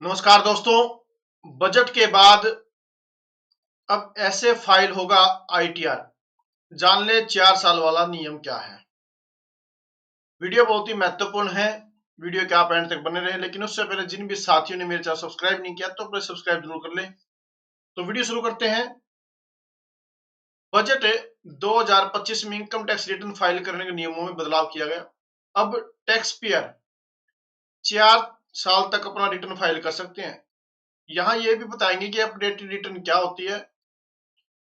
नमस्कार दोस्तों। बजट के बाद अब ऐसे फाइल होगा आईटीआर। जान ले 4 साल वाला नियम क्या है। वीडियो बहुत ही महत्वपूर्ण है। वीडियो के आप एंड तक बने रहे, लेकिन उससे पहले जिन भी साथियों ने मेरे चैनल सब्सक्राइब नहीं किया तो प्लीज सब्सक्राइब जरूर कर लें। तो वीडियो शुरू करते हैं। बजट 2025 में इनकम टैक्स रिटर्न फाइल करने के नियमों में बदलाव किया गया। अब टैक्स पेयर 4 साल तक अपना रिटर्न फाइल कर सकते हैं। यहाँ ये भी बताएंगे कि अपडेटेड रिटर्न क्या होती है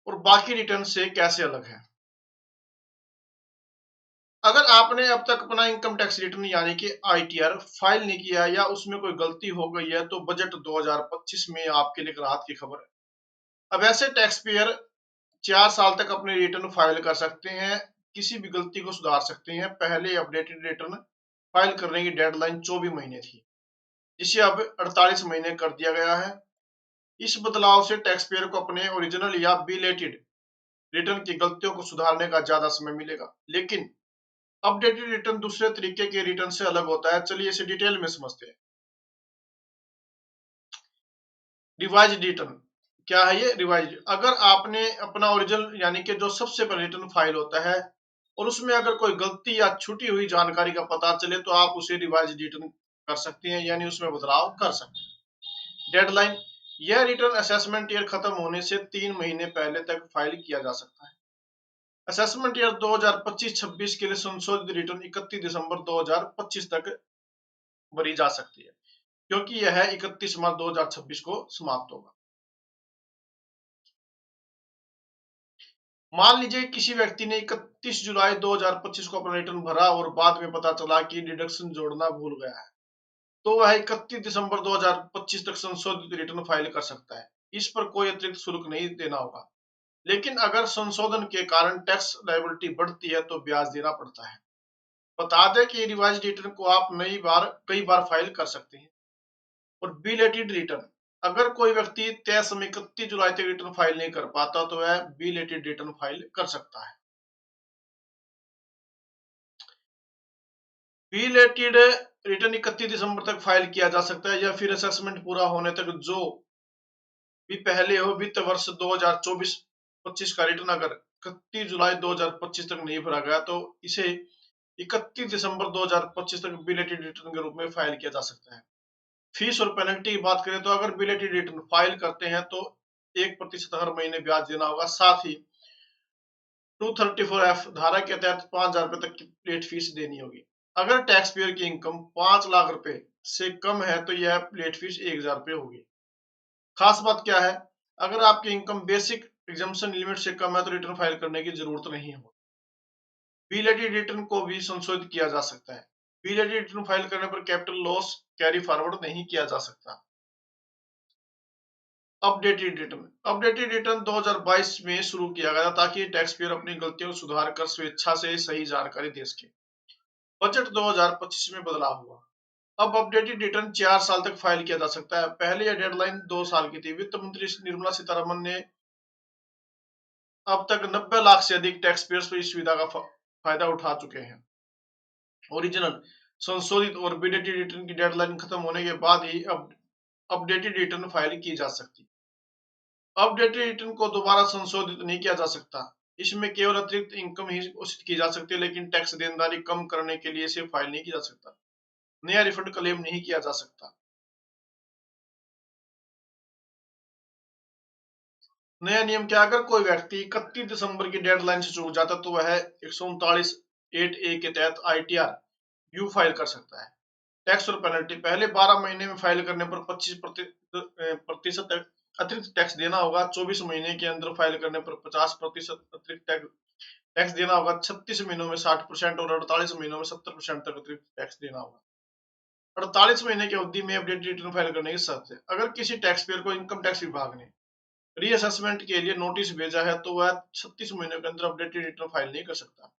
और बाकी रिटर्न से कैसे अलग है। अगर आपने अब तक अपना इनकम टैक्स रिटर्न यानी कि आईटीआर फाइल नहीं किया या उसमें कोई गलती हो गई है तो बजट 2025 में आपके लिए राहत की खबर है। अब ऐसे टैक्स पेयर 4 साल तक अपने रिटर्न फाइल कर सकते हैं, किसी भी गलती को सुधार सकते हैं। पहले अपडेटेड रिटर्न फाइल करने की डेडलाइन 24 महीने थी, जिसे अब 48 महीने कर दिया गया है। इस बदलाव से टैक्स पेयर को अपने ओरिजिनल या बिलेटेड रिटर्न की गलतियों को सुधारने का ज्यादा समय मिलेगा। लेकिन अपडेटेड रिटर्न दूसरे तरीके के रिटर्न से अलग होता है। चलिए इसे डिटेल में समझते हैं। रिवाइज रिटर्न क्या है? ये रिवाइज, अगर आपने अपना ओरिजिनल यानी कि जो सबसे पहले रिटर्न फाइल होता है और उसमें अगर कोई गलती या छूटी हुई जानकारी का पता चले तो आप उसे रिवाइज रिटर्न कर सकते हैं, यानी उसमें बदलाव कर सकते हैं। डेडलाइन, यह रिटर्न असेसमेंट ईयर खत्म होने से 3 महीने पहले तक फाइल किया जा सकता है। असेसमेंट ईयर 2025-26 के लिए संशोधित रिटर्न 31 दिसंबर 2025 तक भरी जा सकती है, क्योंकि यह 31 मार्च 2026 को समाप्त होगा। मान लीजिए किसी व्यक्ति ने 31 जुलाई 2025 को अपना रिटर्न भरा और बाद में पता चला कि डिडक्शन जोड़ना भूल गया है, तो वह 31 दिसंबर 2025 तक संशोधित रिटर्न फाइल कर सकता है। इस पर कोई अतिरिक्त शुल्क नहीं देना होगा। लेकिन अगर संशोधन के कारण टैक्स लायबिलिटी बढ़ती है तो ब्याज देना पड़ता है। बता दें कि रिवाइज रिटर्न को आप कई बार फाइल कर सकते हैं। और बिलेटेड रिटर्न, अगर कोई व्यक्ति तय समय 31 जुलाई तक रिटर्न फाइल नहीं कर पाता तो वह बिलेटेड रिटर्न फाइल कर सकता है। बिलेटेड रिटर्न 31 दिसंबर तक फाइल किया जा सकता है या फिर असेसमेंट पूरा होने तक जो भी पहले हो। वित्त वर्ष 2024-25 का रिटर्न अगर 31 जुलाई 2025 तक नहीं भरा गया तो इसे 31 दिसंबर 2025 तक बिलेटेड रिटर्न के रूप में फाइल किया जा सकता है। फीस और पेनल्टी की बात करें तो अगर बिलेटेड रिटर्न फाइल करते हैं तो 1% हर महीने ब्याज देना होगा। साथ ही 234F धारा के तहत 5,000 रुपए तक की लेट फीस देनी होगी। अगर टैक्स पेयर की इनकम 5 लाख रुपए से कम है तो यह लेट फीस 1,000 रुपए होगी। खास बात क्या है, अगर आपकी इनकम बेसिक एग्जम्पशन लिमिट से कम है तो रिटर्न फाइल करने की जरूरत नहीं हो। बिलेटेड रिटर्न को भी संशोधित किया जा सकता है। बिलेटेड रिटर्न फाइल करने पर कैपिटल लॉस कैरी फॉरवर्ड नहीं किया जा सकता। अपडेटेड रिटर्न 2022 में शुरू किया गया ताकि टैक्स पेयर अपनी गलतियों को सुधार कर स्वेच्छा से सही जानकारी दे सके। बजट 2025 में बदलाव हुआ। अब अपडेटेड रिटर्न 4 साल तक फाइल किया जा सकता है। पहले यह डेडलाइन 2 साल की थी। वित्त मंत्री निर्मला सीतारमन ने अब तक 90 लाख से अधिक टैक्स पेयर्स इस सुविधा का फायदा उठा चुके हैं। ओरिजिनल, संशोधित और बिलेटेड रिटर्न की डेडलाइन खत्म होने के बाद ही अब अपडेटेड रिटर्न फाइल की जा सकती। अपडेटेड रिटर्न को दोबारा संशोधित नहीं किया जा सकता। इसमें केवल अतिरिक्त इनकम ही घोषित की जा सकती है, लेकिन टैक्स देनदारी कम करने के लिए इसे फाइल नहीं किया जा सकता। नया रिफंड क्लेम नहीं किया जा सकता। नया नियम क्या, अगर कोई व्यक्ति 31 दिसंबर की डेडलाइन से चूक जाता तो वह 139(8)(a) के तहत आईटीआर यू फाइल कर सकता है। टैक्स और पेनल्टी, पहले 12 महीने में फाइल करने पर 25% अतिरिक्त टैक्स देना होगा। 24 महीने के अंदर फाइल करने पर 50% अतिरिक्त टैक्स देना होगा। 36 महीनों में 60% और 48 महीनों में 70% तक अतिरिक्त टैक्स देना होगा। 48 महीने की अवधि में अपडेटेड रिटर्न फाइल करने की शर्त है, अगर किसी टैक्स पेयर को इनकम टैक्स विभाग ने रीअसेसमेंट के लिए नोटिस भेजा है तो वह 36 महीनों के अंदर अपडेटेड रिटर्न फाइल नहीं कर सकता।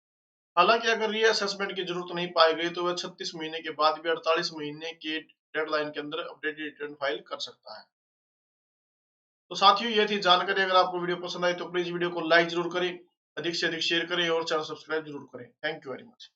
हालांकि अगर रीअसेसमेंट की जरूरत नहीं पाई गई तो वह 36 महीने के बाद भी 48 महीने के डेडलाइन के अंदर अपडेटेड रिटर्न फाइल कर सकता है। तो साथियों, ये थी जानकारी। अगर आपको वीडियो पसंद आई तो प्लीज वीडियो को लाइक जरूर करें, अधिक से अधिक शेयर करें और चैनल सब्सक्राइब जरूर करें। Thank you very much.